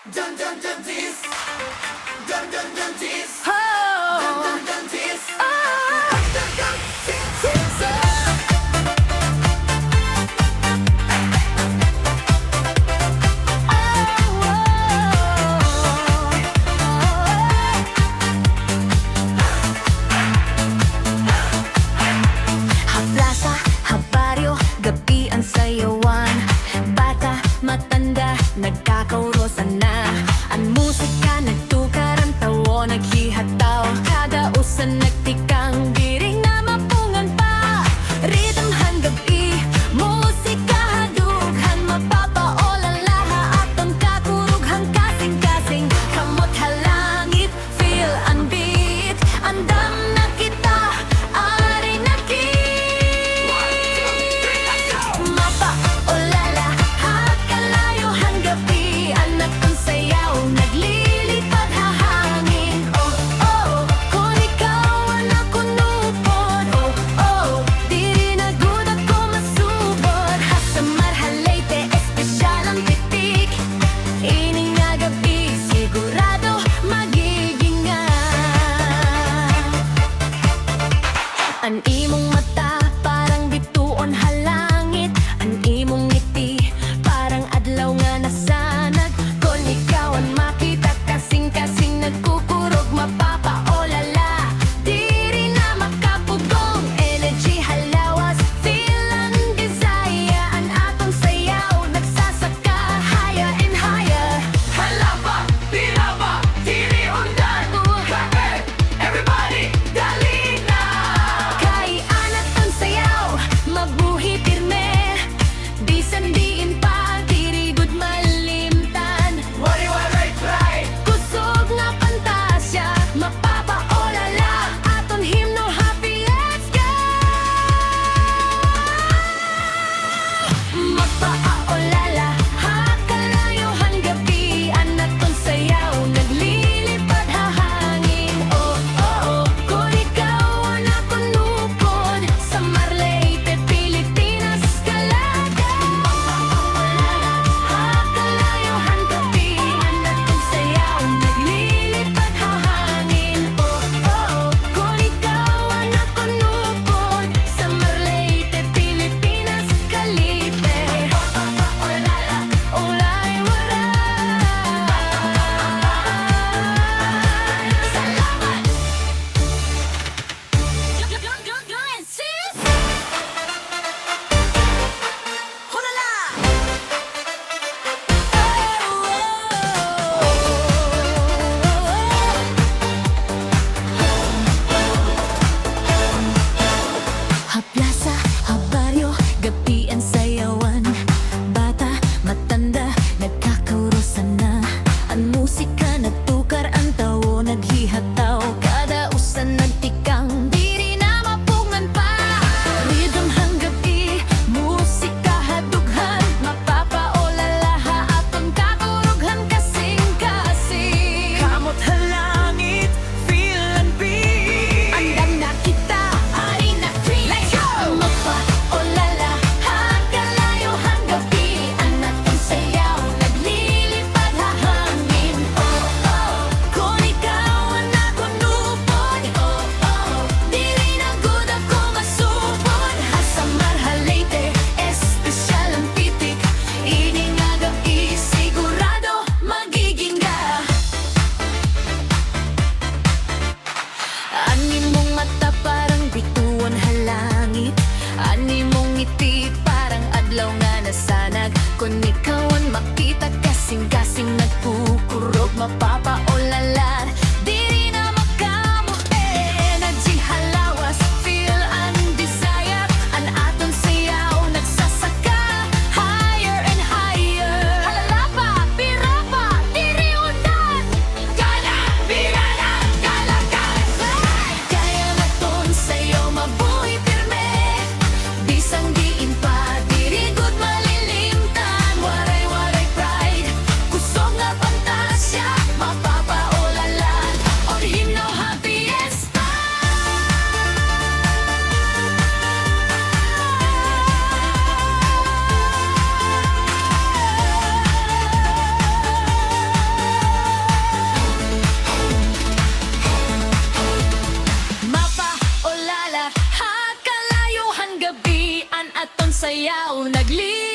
Dun dun dun this. Dun dun dun this. Oh, Dun dun dun this. oh, Dun dun dun this. Haplasa, habaryo, gabi ang sayawan. Bata, matanda, nagkakaurosan na. Ang musika nagtukar, ang tawo naghihataw. Kada usan nagtikang, diring na mapungan pa. Rhythm hang gabi, musika hadughan. Mapapaolalaha atong kakurughan. Kasing-kasing, kamot halangit, feel ang beat. Andam na kita, ari na Mapaolala, hakalayo hang gabi. Anak kong sayaw, naglilipad hahangin. Oh, oh, kung ikaw ang nakunupod. Oh, oh, di rin agad ako masubod. Hasamar halayte, espesyal ang titik. Ining nga gabi, sigurado magiging nga. Ang imong mata, parang bituon halangit. Ang imong ngiti, parang adlaw nga nasanag. Kung ikaw ang makita, kasing-kasing nagkukurog. Mapapaolala, di rin na makapugong. Energy halawas, feel ang desire. Ang atong sayaw, nagsasaka higher and higher. Halapa, tirapa, tiri undan. Clap it, everybody, dali na. Kay anak tong sayaw, mabuhi pirme. Bisan diin pa, tirigod malimtan. Wari waray try. Kusog nga pantasya, mapapaolala. Aton himno happy, let's go! Mapaolala, hakalayo hang gabi. Anak tong sayaw, naglilipad hahangin. Oh, oh, oh, kung ikaw ang nakunupod. Sa Marleyte, Pilipinas, Calada. Mapaolala, hakalayo hang gabi. Anak tong sayaw, naglilipad hahangin. Oh, oh, oh, kung ikaw ang nakunupod. Sa Marleyte, Pilipinas, Calipe. Mapaolala, ulay waray. Salamat! Sis! Hulala! Haplasa, habaryo, gabi ang sayawan. Bata, matanda, nagkakaurosan na. Ang musika nagtukar, ang tawo naghihataw. Kada usan nagtikang, di rin na mapungan pa. Rhythm hang gabi, musika hadughan. Mapapaolalaha atong kakurughan. Kasing-kasing, kamot halangit, feel ang beat. Andam na kita, ari na free. Let's go! Mapaolala, hakalayo hang gabi. Anak kong sayaw, naglilipad hahangin. Oh, oh, kung ikaw ang nakunupod. Oh, oh, di rin agad ako masupod. Hasamar halayte, espesyal ang pitik. Ining nga gabi, sigurado magiging ga. Ani mong mata parang bituan halangit. Ani mong ngiti parang adlaw nga nasanag. Kung ikaw ang makita, kasing-kasing nagkukurog. Mapapaolala, di rin na makamot. Energy halawas, feel ang desire. Ang aton sayaw, nagsasaka higher and higher. Halalapa, pirapa, tiri undan. Gala, birana, galakan. Kaya nga ton sa'yo mabuhay pirme. Bisang diin pa, dirigod malilimtan. Waray-waray pride, kusog nga pantasya. Mapapaolala, sayaw, naglilibot